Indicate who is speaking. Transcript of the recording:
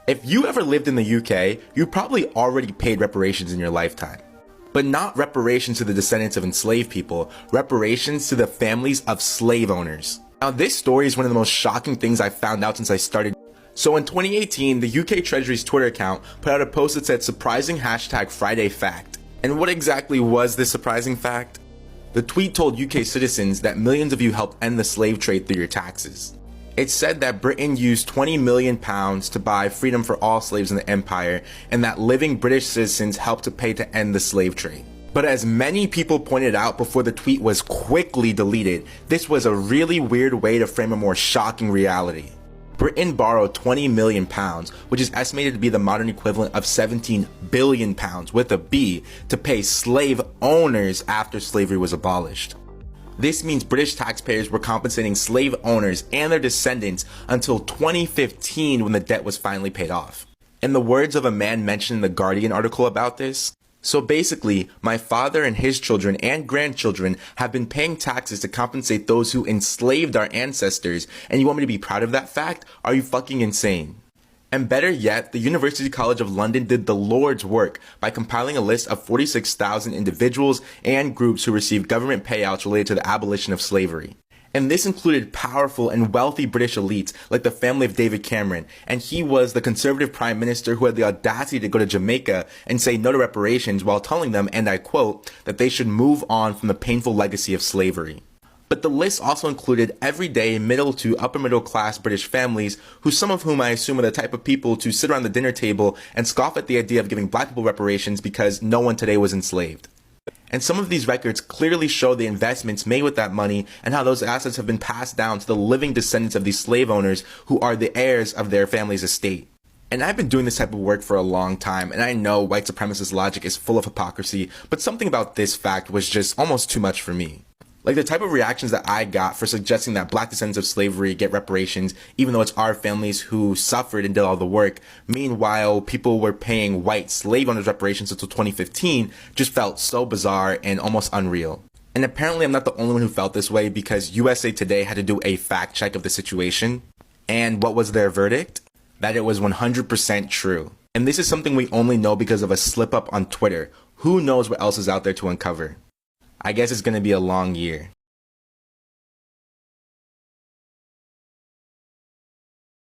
Speaker 1: If you ever lived in the UK, you probably already paid reparations in your lifetime. But not reparations to the descendants of enslaved people, reparations to the families of slave owners. Now this story is one of the most shocking things I've found out since I started. So in 2018, the UK Treasury's Twitter account put out a post that said surprising hashtag Friday fact. And what exactly was this surprising fact? The tweet told UK citizens that millions of you helped end the slave trade through your taxes. It said that Britain used £20 million to buy freedom for all slaves in the empire, and that living British citizens helped to pay to end the slave trade. But as many people pointed out before the tweet was quickly deleted, this was a really weird way to frame a more shocking reality. Britain borrowed £20 million, which is estimated to be the modern equivalent of £17 billion with a B, to pay slave owners after slavery was abolished. This means British taxpayers were compensating slave owners and their descendants until 2015 when the debt was finally paid off. In the words of a man mentioned in the Guardian article about this, so basically, my father and his children and grandchildren have been paying taxes to compensate those who enslaved our ancestors, and you want me to be proud of that fact? Are you fucking insane? And better yet, the University College of London did the Lord's work by compiling a list of 46,000 individuals and groups who received government payouts related to the abolition of slavery. And this included powerful and wealthy British elites like the family of David Cameron, and he was the conservative prime minister who had the audacity to go to Jamaica and say no to reparations while telling them, and I quote, that they should move on from the painful legacy of slavery. But the list also included everyday middle to upper middle class British families, who some of whom I assume are the type of people to sit around the dinner table and scoff at the idea of giving black people reparations because no one today was enslaved. And some of these records clearly show the investments made with that money and how those assets have been passed down to the living descendants of these slave owners who are the heirs of their family's estate. And I've been doing this type of work for a long time, and I know white supremacist logic is full of hypocrisy, but something about this fact was just almost too much for me. Like the type of reactions that I got for suggesting that black descendants of slavery get reparations, even though it's our families who suffered and did all the work. Meanwhile, people were paying white slave owners reparations until 2015 just felt so bizarre and almost unreal. And apparently I'm not the only one who felt this way, because USA Today had to do a fact check of the situation. And what was their verdict? That it was 100% true. And this is something we only know because of a slip up on Twitter. Who knows what else is out there to uncover? I guess it's going to be a long year.